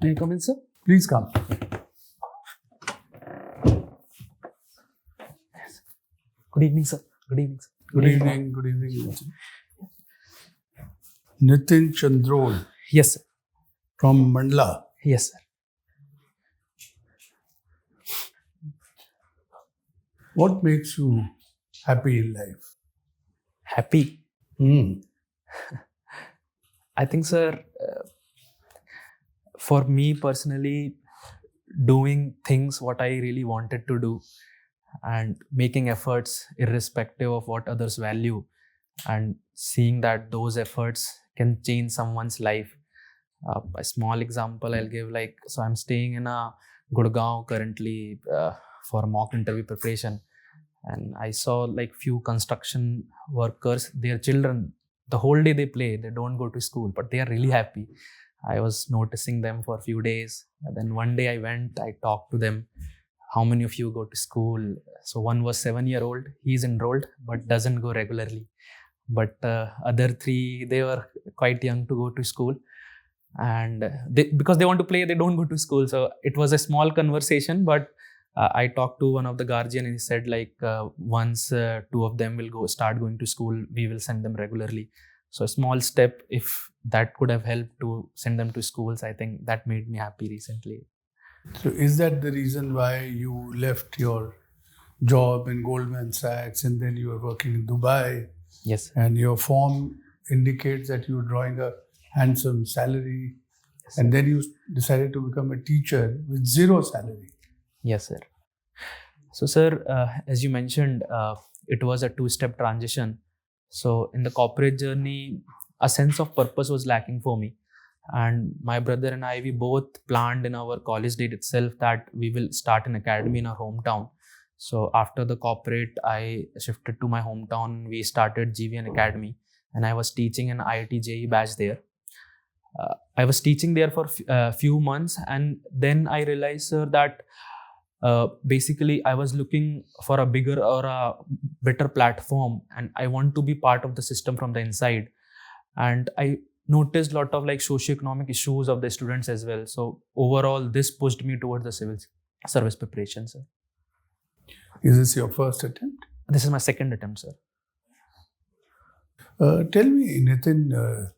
May I come in, sir? Please come. Good evening, sir. Good evening, sir. Good evening. Good evening, Nitin. Nitin Chandrol Yes, sir. from Mandla. Yes, sir. What makes you happy in life? Happy. I think, sir, for me personally, doing things what I really wanted to do and making efforts irrespective of what others value and seeing that those efforts can change someone's life. A small example I'll give, so I'm staying in a Gurgaon currently for mock interview preparation, and I saw few construction workers, their children, the whole day they play, they don't go to school, but they are really happy. I was noticing them for a few days, and then one day I talked to them, how many of you go to school? So one was 7-year-old, he's enrolled but doesn't go regularly, but other 3, they were quite young to go to school, and because they want to play, they don't go to school. So it was a small conversation, but I talked to one of the guardian and he said once 2 of them will start going to school, we will send them regularly. So a small step, if that could have helped to send them to schools, I think that made me happy recently. So is that the reason why you left your job in Goldman Sachs and then you were working in Dubai? Yes. And your form indicates that you were drawing a handsome salary, Yes, and then you decided to become a teacher with 0 salary. Yes, sir. So, sir, as you mentioned, it was a 2-step transition. So, in the corporate journey, a sense of purpose was lacking for me. And my brother and I, we both planned in our college date itself that we will start an academy in our hometown. So, after the corporate, I shifted to my hometown. We started GVN Academy, and I was teaching an IIT JEE batch there. I was teaching there for a few months, and then I realized, sir, that basically I was looking for a bigger or a better platform, and I want to be part of the system from the inside. And I noticed a lot of socioeconomic issues of the students as well. So overall, this pushed me towards the civil service preparation, sir. Is this your first attempt? This is my second attempt, sir. Tell me, Nitin,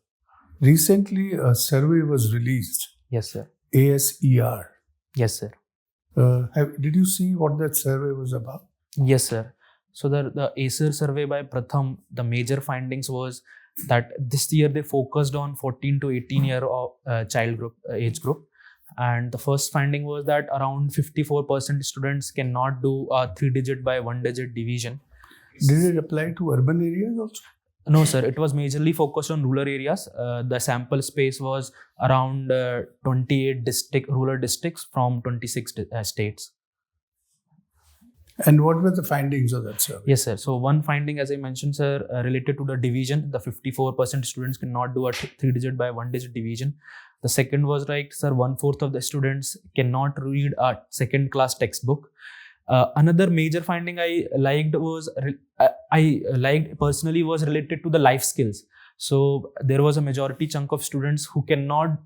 recently a survey was released. Yes, sir. ASER. Yes, sir. Did you see what that survey was about? Yes, sir. So the ASER survey by Pratham, the major findings was that this year they focused on 14 to 18 year child group age group, and the first finding was that around 54% students cannot do a 3-digit by 1-digit division. Did it apply to urban areas also? No, sir. It was majorly focused on rural areas. The sample space was around 28 rural districts from 26 states. And what were the findings of that survey? Yes, sir. So one finding, as I mentioned, sir, related to the division. The 54% students cannot do a 3-digit by 1-digit division. The second was sir, 1/4 of the students cannot read a second-class textbook. Another major finding I liked personally was related to the life skills. So there was a majority chunk of students who cannot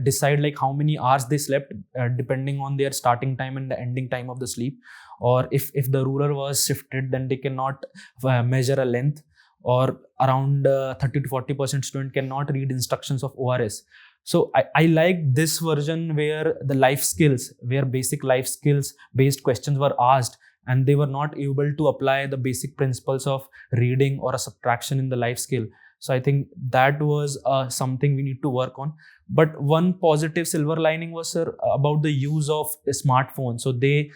decide how many hours they slept depending on their starting time and the ending time of the sleep. Or if the ruler was shifted, then they cannot measure a length. Or around 30 to 40% student cannot read instructions of ORS. So I like this version where the life skills, where basic life skills based questions were asked, and they were not able to apply the basic principles of reading or a subtraction in the life skill. So I think that was something we need to work on. But one positive silver lining was, sir, about the use of a smartphone. So they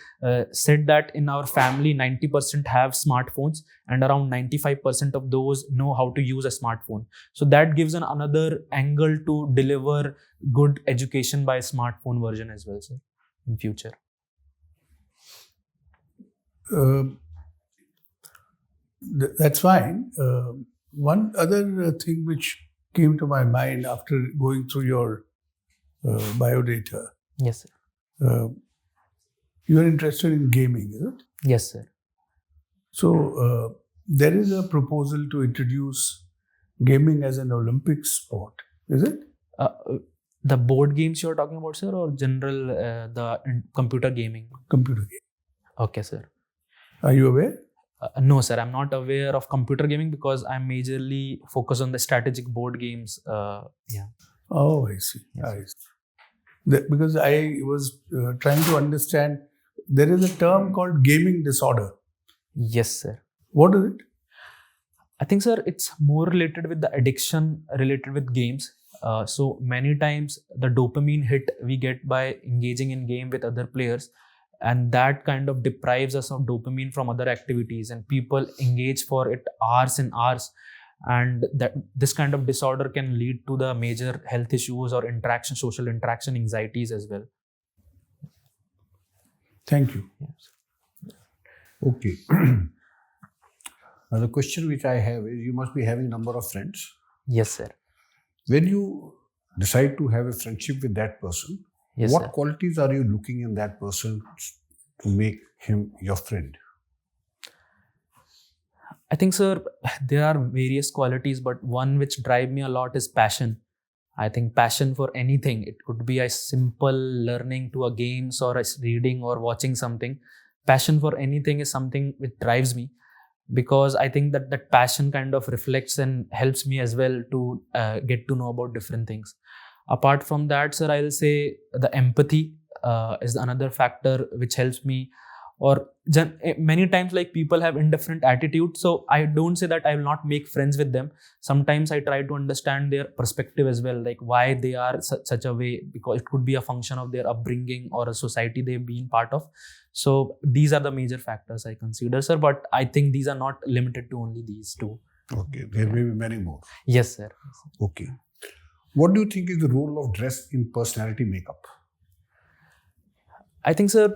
said that in our family, 90% have smartphones, and around 95% of those know how to use a smartphone. So that gives another angle to deliver good education by a smartphone version as well, sir, in future. That's fine. One other thing which came to my mind after going through your biodata. Yes, sir. You are interested in gaming, is it? Yes, sir. So there is a proposal to introduce gaming as an Olympic sport, is it? The board games you're talking about, sir, or general computer gaming? Computer game. Okay, sir. Are you aware? No, sir. I'm not aware of computer gaming because I'm majorly focused on the strategic board games. Yeah. Oh, I see. Yes. I see. Because I was trying to understand, there is a term called gaming disorder. Yes, sir. What is it? I think, sir, it's more related with the addiction related with games. So many times the dopamine hit we get by engaging in game with other players, and that kind of deprives us of dopamine from other activities, and people engage for it hours and hours, and that this kind of disorder can lead to the major health issues or social interaction anxieties as well. Thank you. Yes. Okay. Now the question which I have is, you must be having a number of friends. Yes, sir. When you decide to have a friendship with that person, Yes, what sir. qualities are you looking in that person to make him your friend? I think, sir, there are various qualities, but one which drive me a lot is passion. I think passion for anything. It could be a simple learning to a games or a reading or watching something. Passion for anything is something which drives me, because I think that passion kind of reflects and helps me as well to get to know about different things. Apart from that, sir, I'll say the empathy is another factor which helps me. Or many times, like, people have indifferent attitude, so I don't say that I will not make friends with them. Sometimes I try to understand their perspective as well, like why they are such a way, because it could be a function of their upbringing or a society they've been part of. So these are the major factors I consider, sir, but I think these are not limited to only these two. Okay, there may be many more. Yes, sir. Okay. What do you think is the role of dress in personality makeup? I think, sir,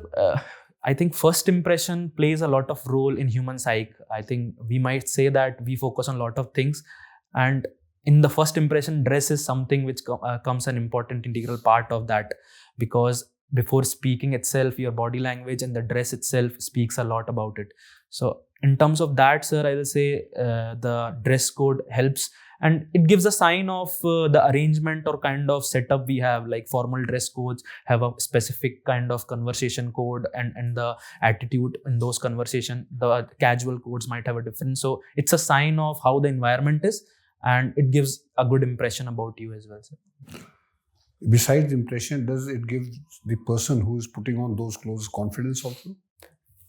I think first impression plays a lot of role in human psyche. I think we might say that we focus on a lot of things, and in the first impression, dress is something which comes an important integral part of that, because before speaking itself, your body language and the dress itself speaks a lot about it. So in terms of that, sir, I will say the dress code helps, and it gives a sign of the arrangement or kind of setup we have. Like formal dress codes have a specific kind of conversation code, and the attitude in those conversation. The casual codes might have a different. So it's a sign of how the environment is, and it gives a good impression about you as well, sir. Besides impression, does it give the person who is putting on those clothes confidence also?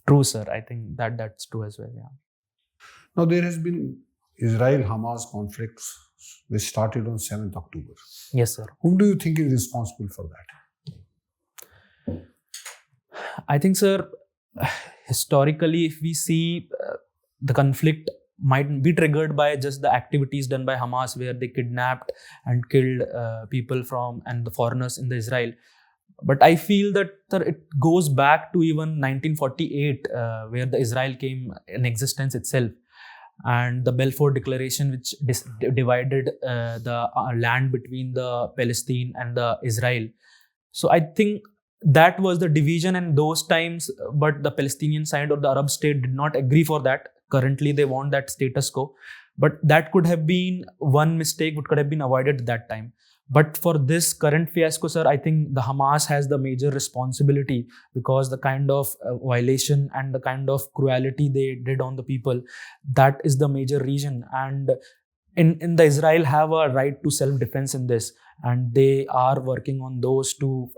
True, sir. I think that's true as well. Yeah. Now there has been Israel-Hamas conflict which started on 7th October. Yes, sir. Whom do you think is responsible for that? I think, sir, historically, if we see the conflict might be triggered by just the activities done by Hamas, where they kidnapped and killed people from and the foreigners in the Israel. But I feel that, sir, it goes back to even 1948, where the Israel came in existence itself, and the Balfour Declaration, which divided the land between the Palestine and the Israel. So I think that was the division in those times, but the Palestinian side or the Arab state did not agree for that. Currently, they want that status quo, but that could have been one mistake which could have been avoided at that time. But for this current fiasco, sir, I think the Hamas has the major responsibility, because the kind of violation and the kind of cruelty they did on the people, that is the major reason. And in the Israel have a right to self-defense in this, and they are working on those to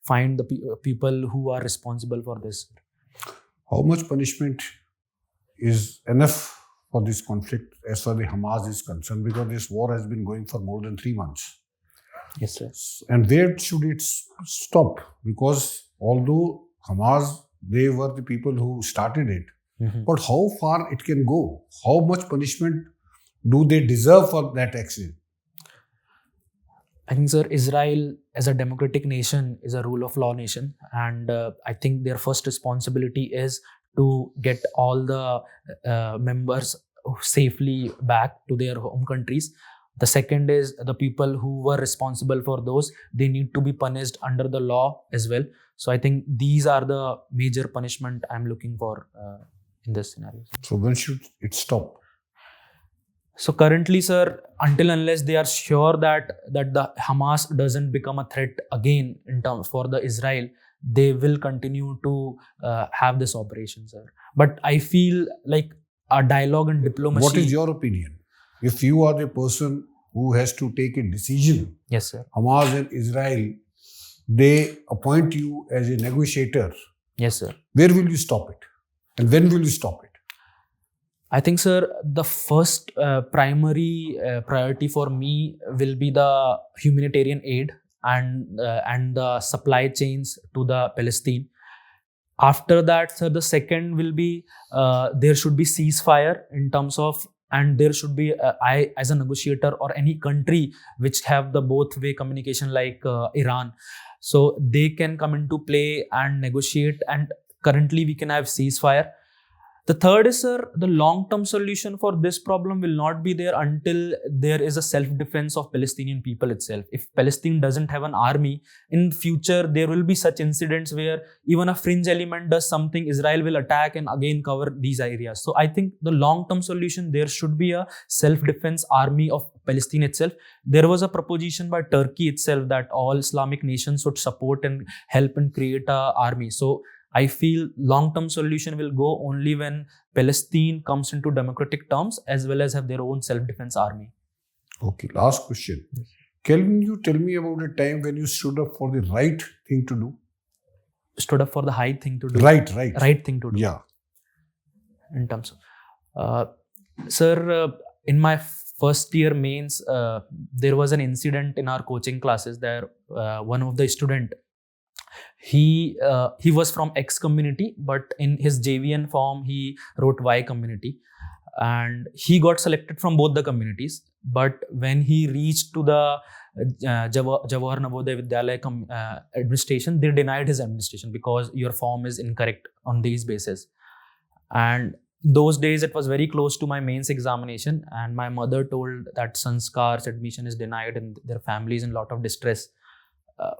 find the people who are responsible for this. How much punishment is enough for this conflict as far as the Hamas is concerned? Because this war has been going for more than 3 months. Yes, sir. And where should it stop? Because although Hamas, they were the people who started it, but how far it can go? How much punishment do they deserve for that action? I think, sir, Israel as a democratic nation is a rule of law nation, and I think their first responsibility is to get all the members safely back to their home countries. The second is the people who were responsible for those, they need to be punished under the law as well. So I think these are the major punishment I'm looking for in this scenario. So when should it stop? So currently, sir, until unless they are sure that the Hamas doesn't become a threat again in terms for the Israel, they will continue to have this operation, sir. But I feel like a dialogue and diplomacy. What is your opinion? If you are the person who has to take a decision, Yes, sir. Hamas and Israel, they appoint you as a negotiator. Yes, sir. Where will you stop it? And when will you stop it? I think, sir, the first primary priority for me will be the humanitarian aid and the supply chains to the Palestine. After that, sir, the second will be there should be ceasefire in terms of, and there should be I as a negotiator or any country which have the both way communication like Iran, so they can come into play and negotiate, and currently we can have ceasefire. The third is, sir, the long-term solution for this problem will not be there until there is a self-defense of Palestinian people itself. If Palestine doesn't have an army, in future there will be such incidents where even a fringe element does something, Israel will attack and again cover these areas. So I think the long-term solution, there should be a self-defense army of Palestine itself. There was a proposition by Turkey itself that all Islamic nations should support and help and create an army. So I feel long-term solution will go only when Palestine comes into democratic terms as well as have their own self-defense army. Okay, last question. Can you tell me about a time when you stood up for the right thing to do? Stood up for the right thing to do. Right thing to do. Yeah. In terms of, sir, in my first year mains, there was an incident in our coaching classes there. One of the student, he was from X community, but in his JVN form he wrote Y community, and he got selected from both the communities. But when he reached to the Jawahar Navodaya Vidyalaya administration, they denied his administration because your form is incorrect on these basis. And those days it was very close to my mains examination, and my mother told that Sanskar's admission is denied and their family is in a lot of distress.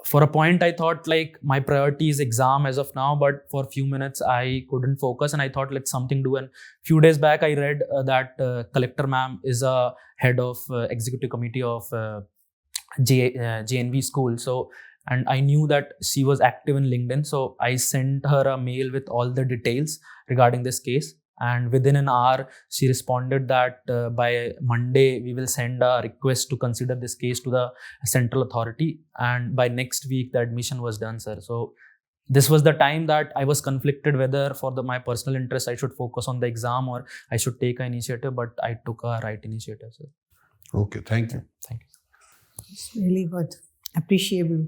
For a point, I thought like my priority is exam as of now, but for a few minutes I couldn't focus and I thought let's something do. And few days back I read that collector ma'am is a head of executive committee of JNV school. So, and I knew that she was active in LinkedIn. So I sent her a mail with all the details regarding this case. And within an hour, she responded that by Monday, we will send a request to consider this case to the central authority. And by next week, the admission was done, sir. So this was the time that I was conflicted whether for my personal interest, I should focus on the exam or I should take an initiative. But I took a right initiative, sir. Okay, thank you. Thank you. It's really good. Appreciable.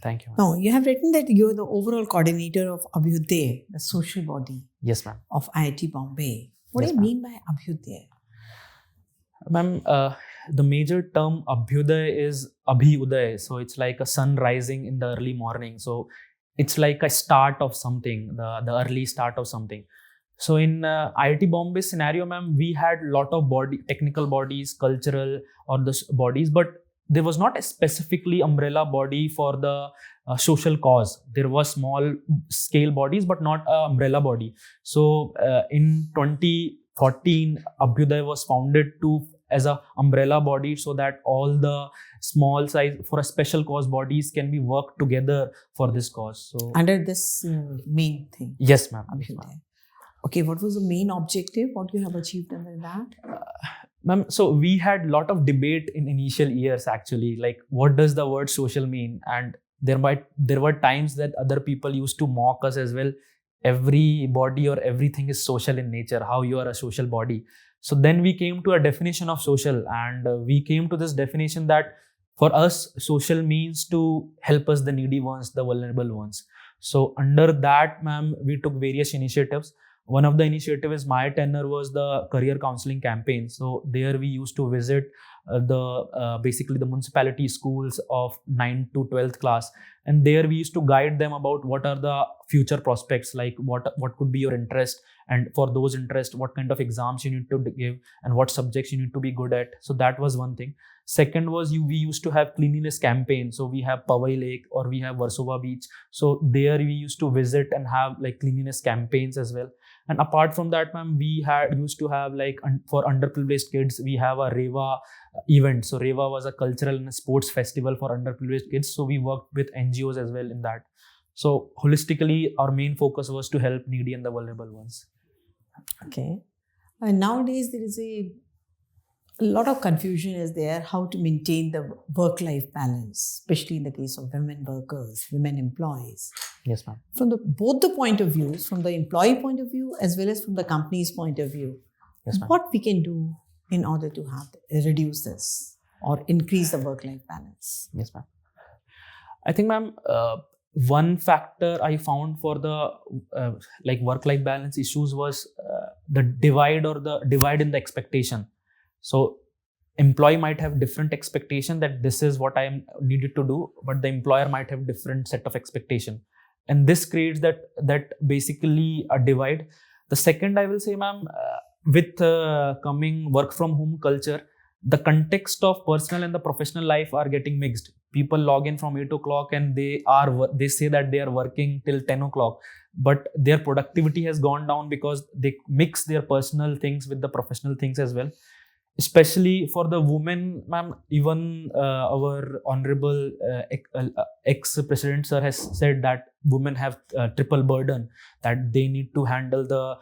Thank you. Now, you have written that you're the overall coordinator of Abhyuday, the social body Yes, ma'am. of IIT Bombay. What Yes, do you ma'am. mean by Abhyuday? Ma'am, the major term Abhyuday is Abhi-Uday. So it's like a sun rising in the early morning. So it's like a start of something, the early start of something. So in IIT Bombay scenario, ma'am, we had lot of technical bodies, cultural or the bodies, but there was not a specifically umbrella body for the social cause. There was small scale bodies, but not an umbrella body. So in 2014, Abhyuday was founded as a umbrella body so that all the small size for a special cause bodies can be worked together for this cause. So Under this main thing, yes, ma'am. Yes, ma'am. Abhyuday. Okay, what was the main objective? What you have achieved under that? Ma'am, so we had a lot of debate in initial years actually, like what does the word social mean? And there were times that other people used to mock us as well. Every body or everything is social in nature, how you are a social body. So then we came to a definition of social, and we came to this definition that for us, social means to help us the needy ones, the vulnerable ones. So under that, ma'am, we took various initiatives. One of the initiatives, my tenure was the career counseling campaign. So there we used to visit basically the municipality schools of 9th to 12th class. And there we used to guide them about what are the future prospects, like what could be your interest. And for those interests, what kind of exams you need to give and what subjects you need to be good at. So that was one thing. Second was we used to have cleanliness campaigns. So we have Powai Lake or we have Warsaw Beach. So there we used to visit and have like cleanliness campaigns as well. And apart from that, ma'am, we used to have like for underprivileged kids, we have a Reva event. So Reva was a cultural and sports festival for underprivileged kids. So we worked with NGOs as well in that. So holistically, our main focus was to help needy and the vulnerable ones. Okay. Nowadays, there is a lot of confusion is there how to maintain the work-life balance, especially in the case of women workers, women employees. Yes, ma'am. From both the point of views, from the employee point of view as well as from the company's point of view, Yes, ma'am. what we can do in order to reduce this or increase the work-life balance? Yes, ma'am. I think, ma'am, one factor I found for the like work-life balance issues was the divide in the expectation. So employee might have different expectation that this is what I am needed to do, but the employer might have different set of expectation, and this creates that basically a divide. The second, I will say, ma'am, with coming work from home culture, the context of personal and the professional life are getting mixed. People log in from 8 o'clock and they say that they are working till 10 o'clock, but their productivity has gone down because they mix their personal things with the professional things as well. Especially for the women, ma'am, even our honorable ex-president sir has said that women have triple burden, that they need to handle the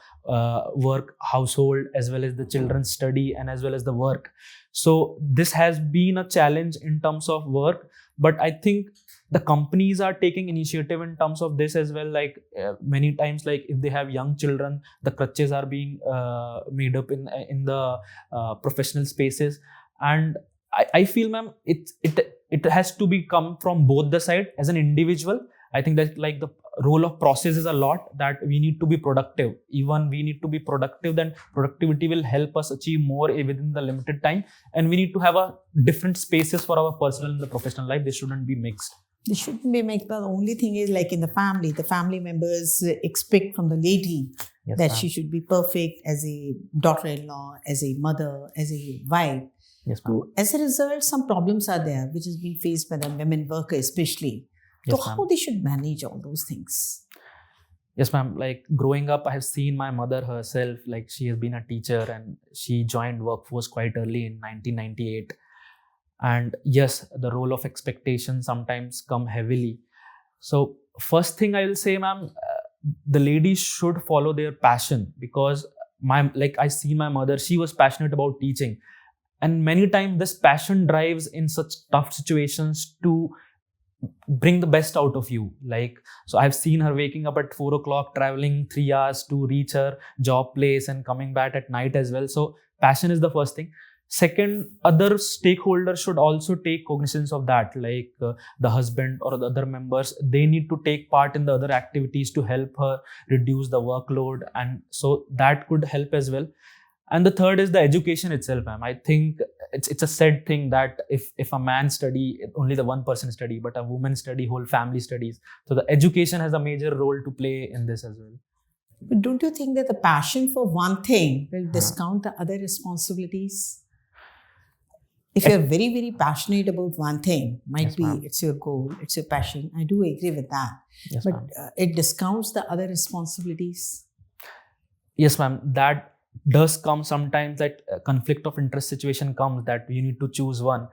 work, household, as well as the children's study and as well as the work. So this has been a challenge in terms of work, but I think the companies are taking initiative in terms of this as well. Like many times, like if they have young children, the crutches are being made up in the professional spaces. And I feel, ma'am, it has to be come from both the side. As an individual, I think that like the role of process is a lot, that we need to be productive. Even we need to be productive, then productivity will help us achieve more within the limited time. And we need to have a different spaces for our personal and the professional life. They shouldn't be mixed. They shouldn't be mixed, but the only thing is like in the family members expect from the lady Yes, that ma'am. she should be perfect as a daughter-in-law, as a mother, as a wife. Yes, ma'am. So as a result, some problems are there, which is being faced by the women workers especially. Yes, So ma'am. how they should manage all those things? Yes, ma'am. Like growing up, I have seen my mother herself, like she has been a teacher and she joined workforce quite early in 1998. And yes, the role of expectation sometimes come heavily. So first thing I will say, ma'am, the ladies should follow their passion, because I see my mother, she was passionate about teaching. And many times this passion drives in such tough situations to bring the best out of you. Like, so I've seen her waking up at 4 o'clock, traveling 3 hours to reach her job place and coming back at night as well. So passion is the first thing. Second, other stakeholders should also take cognizance of that, like the husband or the other members. They need to take part in the other activities to help her reduce the workload, and so that could help as well. And the third is the education itself, ma'am. I think it's a said thing that if a man study, only the one person study, but a woman study, whole family studies. So the education has a major role to play in this as well. But don't you think that the passion for one thing will discount the other responsibilities? If you're very, very passionate about one thing, Yes, ma'am. it's your goal, it's your passion. I do agree with that. Yes, But ma'am. it discounts the other responsibilities. Yes, ma'am. That does come sometimes, that conflict of interest situation comes, that you need to choose one.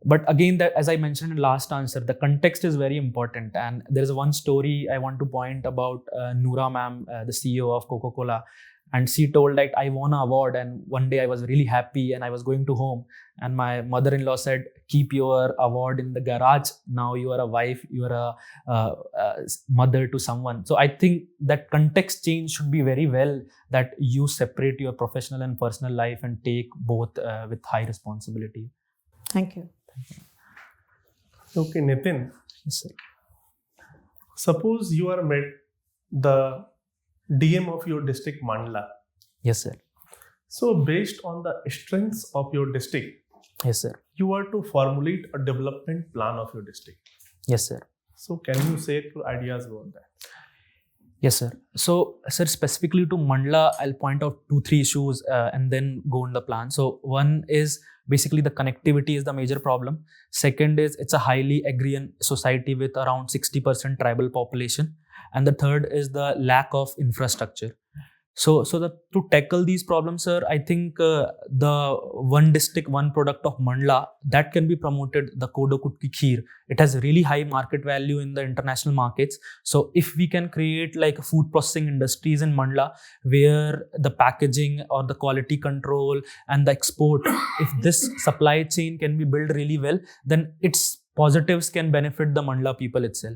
But again, that, as I mentioned in last answer, the context is very important. And there is one story I want to point about Noora ma'am, the CEO of Coca-Cola. And she told, like, I won an award, and one day I was really happy and I was going to home, and my mother-in-law said, keep your award in the garage. Now you are a wife, you are a mother to someone. So I think that context change should be very well, that you separate your professional and personal life and take both with high responsibility. Thank you. Okay, Nitin. Yes, sir. Suppose you are met the DM of your district Mandla. Yes, sir. So based on the strengths of your district, Yes, sir. you are to formulate a development plan of your district. Yes, sir. So can you say your ideas about that? Yes, sir. So, sir, specifically to Mandla, I'll point out 2-3 issues and then go on the plan. So, one is basically the connectivity is the major problem. Second is it's a highly agrarian society with around 60% tribal population. And the third is the lack of infrastructure. So to tackle these problems, sir, I think the one district, one product of Mandla that can be promoted, the Kodo Kutki Kheer. It has really high market value in the international markets. So if we can create like food processing industries in Mandla, where the packaging or the quality control and the export, if this supply chain can be built really well, then its positives can benefit the Mandla people itself.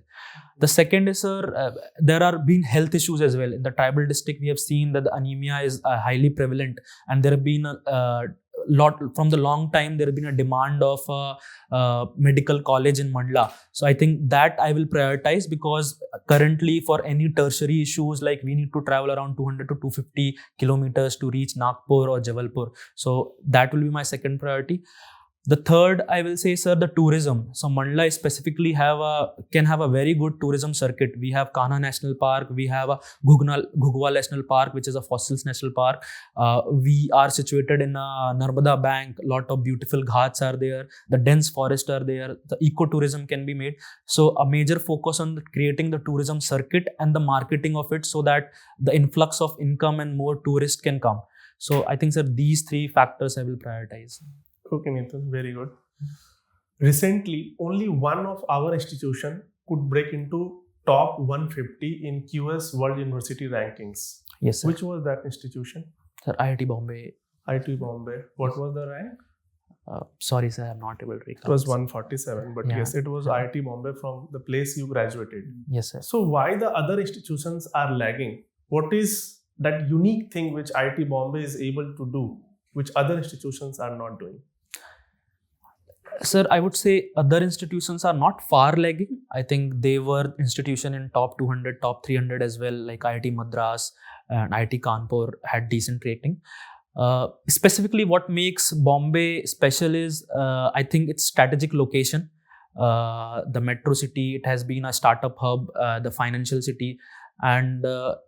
The second is, sir, there are been health issues as well. In the tribal district, we have seen that the anemia is highly prevalent, and there have been a lot from the long time. There have been a demand of a medical college in Mandla. So I think that I will prioritize, because currently for any tertiary issues, like we need to travel around 200 to 250 kilometers to reach Nagpur or Jabalpur. So that will be my second priority. The third, I will say, sir, the tourism. So Mandla specifically can have a very good tourism circuit. We have Kanha National Park, we have a Ghugwa National Park, which is a fossils national park. We are situated in a Narmada bank. A lot of beautiful ghats are there. The dense forests are there. The ecotourism can be made. So a major focus on creating the tourism circuit and the marketing of it, so that the influx of income and more tourists can come. So I think, sir, these three factors I will prioritize. Okay, Nitin, very good. Recently, only one of our institution could break into top 150 in QS World University Rankings. Yes, sir. Which was that institution? Sir, IIT Bombay. IIT Bombay. What was the rank? Sorry, sir, I'm not able to recall. It was 147, but Yeah. yes, it was IIT Bombay from the place you graduated. Yes, sir. So why the other institutions are lagging? What is that unique thing which IIT Bombay is able to do, which other institutions are not doing? Sir, I would say other institutions are not far lagging. I think they were institution in top 200, top 300 as well, like IIT Madras and IIT Kanpur had decent rating. Specifically, what makes Bombay special is, I think, its strategic location. The metro city, it has been a startup hub, the financial city. And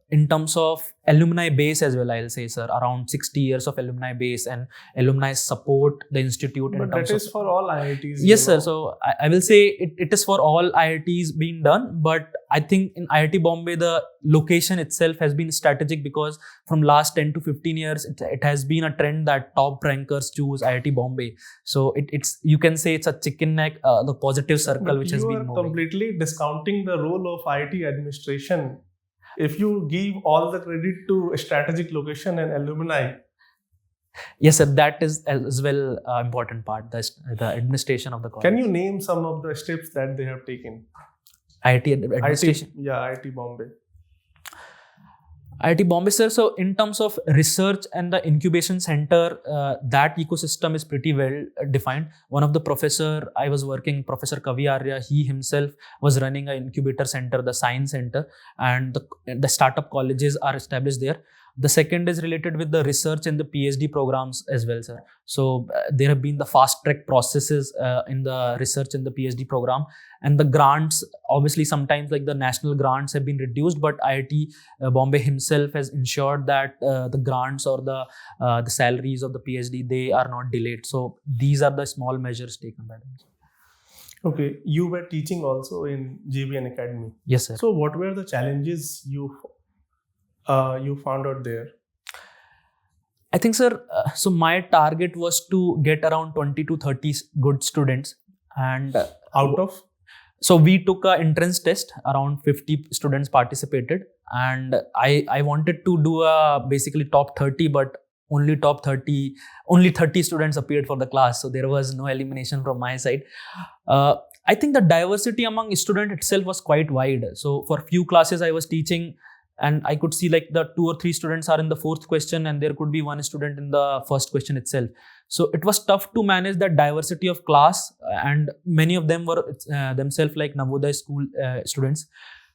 in terms of alumni base as well, I'll say, sir, around 60 years of alumni base, and alumni support the institute. But that is for all IITs. Yes, sir. So I will say it is for all IITs being done. But I think in IIT Bombay, the location itself has been strategic, because from last 10 to 15 years, it has been a trend that top rankers choose IIT Bombay. So it's you can say it's a chicken neck, the positive circle, But which has been moving. You are completely discounting the role of IIT administration. If you give all the credit to strategic location and alumni. Yes, sir, that is as well important part, the administration of the college. Can you name some of the steps that they have taken? IIT administration? IIT Bombay. IIT Bombay, sir. So in terms of research and the incubation center, that ecosystem is pretty well defined. One of the professor I was working, Professor Kavi Arya, he himself was running an incubator center, the science center, and the startup colleges are established there. The second is related with the research and the PhD programs as well, sir. So there have been the fast track processes in the research and the PhD program, and the grants, obviously sometimes like the national grants have been reduced, but IIT Bombay himself has ensured that the grants or the salaries of the PhD, they are not delayed. So these are the small measures taken by them. Okay, you were teaching also in JBN Academy. Yes, sir. So what were the challenges you found out there? I think, sir, so my target was to get around 20 to 30 good students. And Out of? So we took an entrance test, around 50 students participated. And I wanted to do basically top 30, but only 30 students appeared for the class. So there was no elimination from my side. I think the diversity among students itself was quite wide. So for few classes I was teaching, and I could see like the 2 or 3 students are in the fourth question, and there could be one student in the first question itself. So it was tough to manage that diversity of class, and many of them were themselves like Navodaya school students.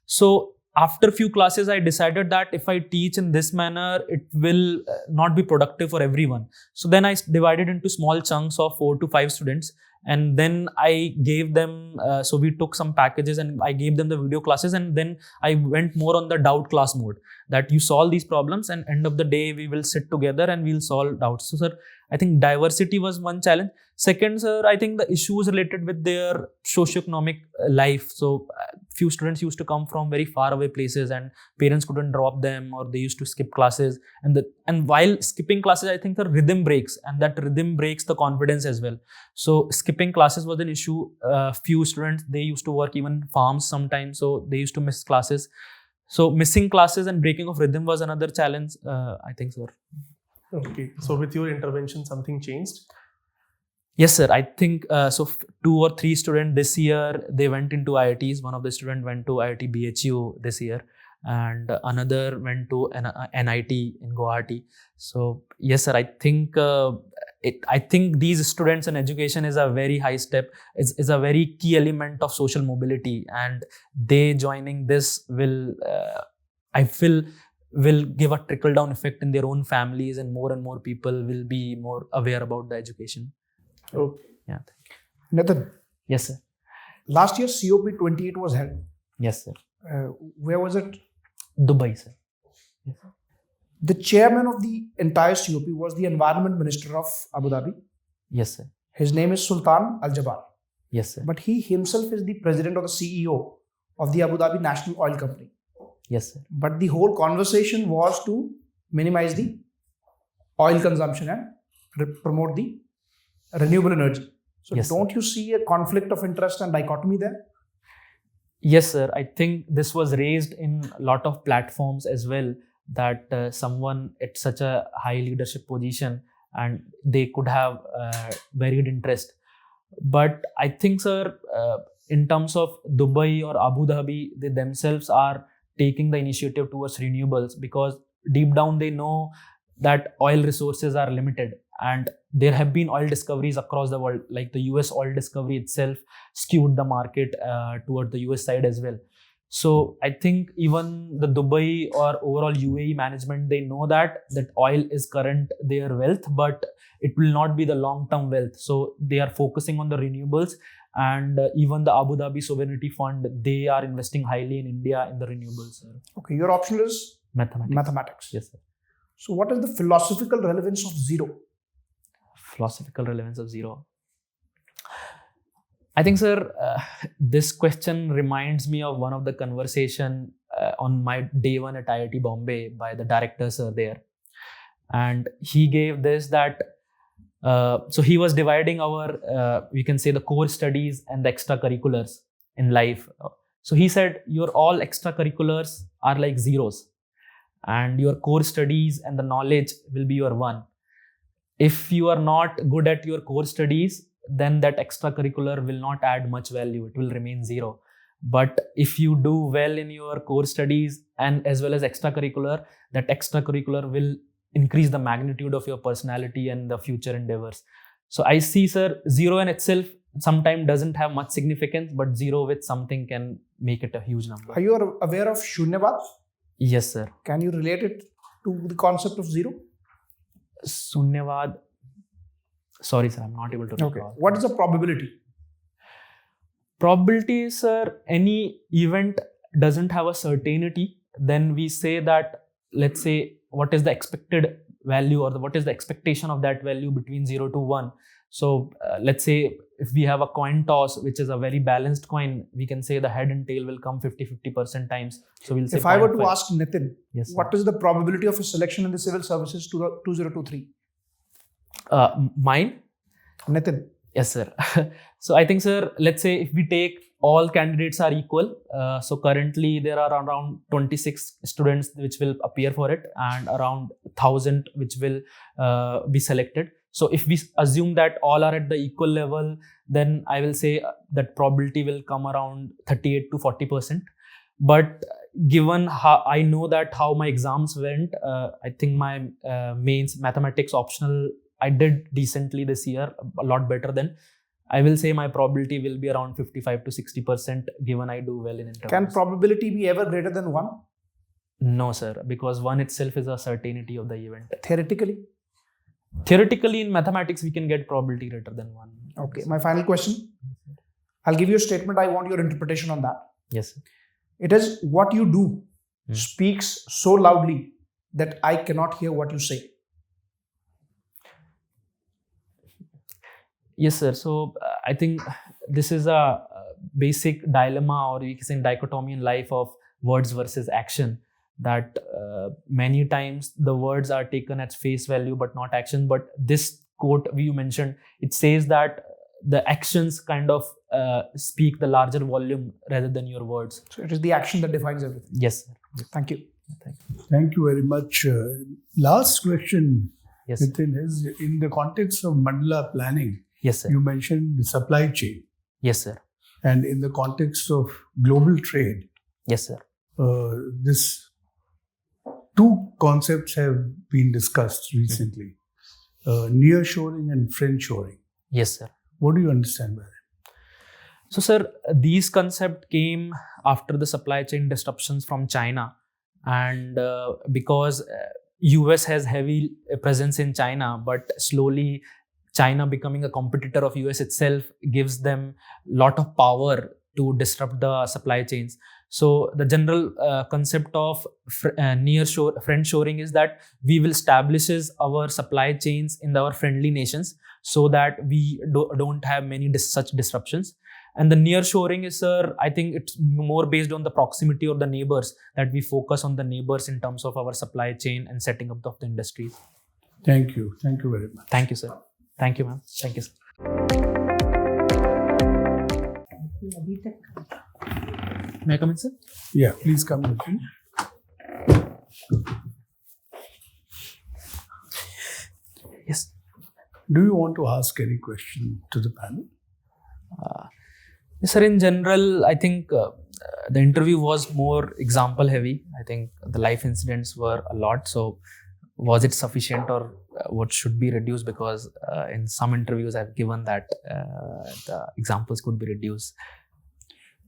So after few classes, I decided that if I teach in this manner, it will not be productive for everyone. So then I divided into small chunks of 4 to 5 students. And then I gave them, so we took some packages and I gave them the video classes, and then I went more on the doubt class mode, that you solve these problems and end of the day we will sit together and we'll solve doubts. So sir, I think diversity was one challenge. Second, sir, I think the issues related with their socioeconomic life. So few students used to come from very far away places and parents couldn't drop them, or they used to skip classes. And while skipping classes, I think the rhythm breaks, and that rhythm breaks the confidence as well. So skipping classes was an issue. Few students, they used to work even farms sometimes, so they used to miss classes. So missing classes and breaking of rhythm was another challenge, I think, sir. Okay. So with your intervention, something changed? Yes, sir. I think 2 or 3 students this year, they went into IITs. One of the students went to IIT BHU this year, and another went to NIT in Guwahati. So yes, sir. I think I think these students in education is a very high step. Is a very key element of social mobility, and they joining this will, I feel, will give a trickle down effect in their own families, and more people will be more aware about the education. Okay. Yeah. Nitin, Yes, sir. last year COP28 was held. Yes, sir. Where was it? Dubai, sir. Yes, sir. The chairman of the entire COP was the Environment Minister of Abu Dhabi. Yes, sir. His name is Sultan Al Jaber. Yes, sir. But he himself is the president or the CEO of the Abu Dhabi National Oil Company. Yes, sir. But the whole conversation was to minimize the oil consumption and promote the renewable energy. So Yes, don't you see a conflict of interest and dichotomy there? Yes, sir. I think this was raised in a lot of platforms as well, that someone at such a high leadership position and they could have varied interest. But I think, sir, in terms of Dubai or Abu Dhabi, they themselves are taking the initiative towards renewables, because deep down they know that oil resources are limited, and there have been oil discoveries across the world. Like the US oil discovery itself skewed the market toward the US side as well. So I think even the Dubai or overall UAE management, they know that oil is current their wealth, but it will not be the long-term wealth. So they are focusing on the renewables, and even the Abu Dhabi Sovereignty Fund, they are investing highly in India in the renewables. Sir. Okay, your option is mathematics. Yes, sir. So what is the philosophical relevance of zero? Philosophical relevance of zero. I think, sir, this question reminds me of one of the conversation on my day one at IIT Bombay by the director, sir, there. And he gave this that, so he was dividing our, we can say, the core studies and the extracurriculars in life. So he said, your all extracurriculars are like zeros, and your core studies and the knowledge will be your 1. If you are not good at your core studies, then that extracurricular will not add much value. It will remain 0. But if you do well in your core studies and as well as extracurricular, that extracurricular will increase the magnitude of your personality and the future endeavors. So I see, sir, 0 in itself sometimes doesn't have much significance, but 0 with something can make it a huge number. Are you aware of Shunyavad? Yes, sir. Can you relate it to the concept of zero? Sunyavad. Sorry, sir, I'm not able to recall. Okay. What is the probability? Probability, sir, any event doesn't have a certainty. Then we say that, let's say, what is the expected value, or what is the expectation of that value between 0 to 1. So let's say if we have a coin toss, which is a very balanced coin, we can say the head and tail will come 50% times. So we'll say if I were to 0.5. ask Nitin, Yes, sir. what is the probability of a selection in the civil services 2023? Mine? Nitin. Yes, sir. So I think, sir, let's say if we take all candidates are equal. So currently there are around 26 students which will appear for it, and around 1,000 which will be selected. So if we assume that all are at the equal level, then I will say that probability will come around 38 to 40%. But given how I know that how my exams went, I think my mains mathematics optional, I did decently this year, a lot better than. I will say my probability will be around 55 to 60% given I do well in interviews. Can probability be ever greater than 1? No, sir, because 1 itself is a certainty of the event. Theoretically? Theoretically, in mathematics, we can get probability greater than 1. Okay, my final question. I'll give you a statement. I want your interpretation on that. Yes, sir. It is what you do speaks so loudly that I cannot hear what you say. Yes, sir. So I think this is a basic dilemma, or we can say dichotomy in life of words versus action. That many times the words are taken at face value, but not action. But this quote you mentioned, it says that the actions kind of speak the larger volume rather than your words. So it is the action that defines everything. Yes, sir. Thank you. Thank you very much. Last question, Yes. Nitin, is in the context of mandala planning, Yes, sir. you mentioned the supply chain. Yes, sir. And in the context of global trade, Yes, sir. this two concepts have been discussed recently, nearshoring and friendshoring. Yes, sir. What do you understand by that? So, sir, these concepts came after the supply chain disruptions from China, and because US has heavy presence in China, but slowly China becoming a competitor of US itself gives them a lot of power to disrupt the supply chains. So the general concept of friendshoring is that we will establishes our supply chains in our friendly nations so that we don't have many such disruptions. And the nearshoring is, sir, I think it's more based on the proximity of the neighbors, that we focus on the neighbors in terms of our supply chain and setting up of the industries. Thank you. Thank you very much. Thank you, sir. Thank you, ma'am. Thank you, sir. May I come in, sir? Yeah, please come with me. Yes. Do you want to ask any question to the panel? Yes, sir. In general, I think the interview was more example heavy. I think the life incidents were a lot. So, was it sufficient, or what should be reduced? Because in some interviews, I've given that the examples could be reduced.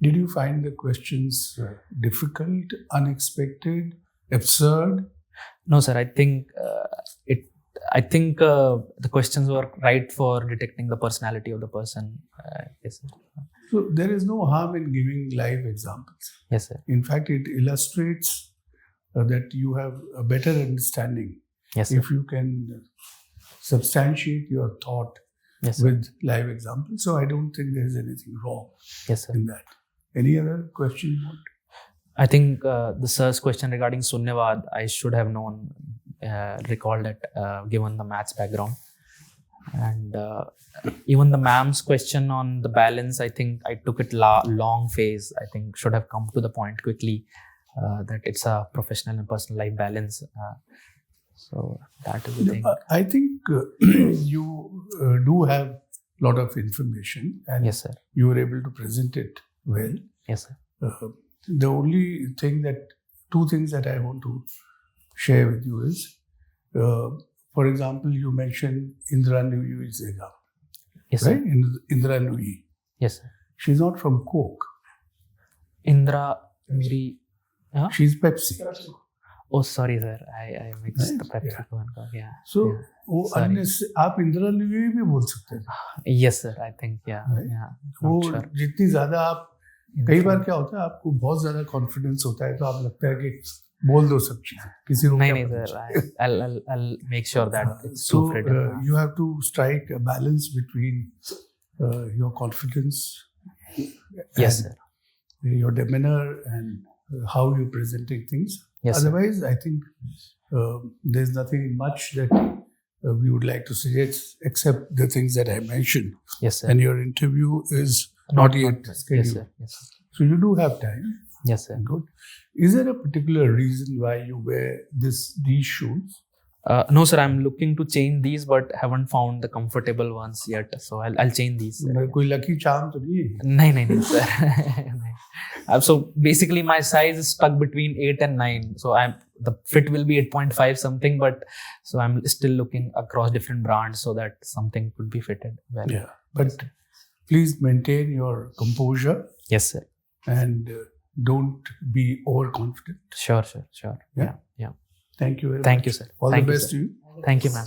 Did you find the questions difficult, unexpected, absurd? No, sir. I think the questions were right for detecting the personality of the person. Yes, sir. So there is no harm in giving live examples. Yes, sir. In fact, it illustrates that you have a better understanding Yes, sir. if you can substantiate your thought Yes, sir. with live examples. So I don't think there is anything wrong Yes, sir. in that. Any other question you want? I think the sir's question regarding Sunyavad, I should have known, recalled it, given the maths background. And even the ma'am's question on the balance, I think I took it long phase. I think should have come to the point quickly that it's a professional and personal life balance. So that is the thing. I think you do have a lot of information, and Yes, sir. you were able to present it well. Yes, sir. The only thing two things that I want to share with you is, for example, you mentioned Indra Nui Zega, Yes, sir. right? Indra Nui. Yes, sir. She's not from Coke. Indra Nuri. Huh? She's Pepsi. Oh, sorry, sir. I mixed Right? the Pepsi Yeah. one. Yeah. So, Yeah. वो Sorry. अन्य से आप इंदिरा न्यूई भी बोल सकते हैं. Yes, sir. I think, yeah. Right? Yeah. वो Not sure. जितनी ज्यादा आप कई बार क्या होता है, आपको बहुत ज्यादा कॉन्फिडेंस होता है, तो आप लगता है कि बोल दो सब चीजें, किसी को नहीं, क्या नहीं, पता sir. चले. I'll make sure that it's So proofread. you have to strike a balance between your confidence, Yes, and sir. your demeanor, and how you're presenting things. Yes, sir. Otherwise, I think there's nothing much that we would like to suggest except the things that I mentioned. Yes, sir. And your interview is not yet scheduled. Yes, sir. Yes, sir. So you do have time. Yes, sir. Good. Is there a particular reason why you wear these shoes? No, sir. I'm looking to change these, but haven't found the comfortable ones yet. So I'll change these. Sir. कोई lucky charm तो नहीं है? No, sir. So basically, my size is stuck between 8 and 9. So the fit will be 8.5 something, but so I'm still looking across different brands so that something could be fitted well. Yeah. But please maintain your composure Yes, sir. and don't be overconfident. Sure. Yeah. Yeah. Thank you very much. Thank you, sir. All Thank the you, best sir. to you. Thank you, ma'am.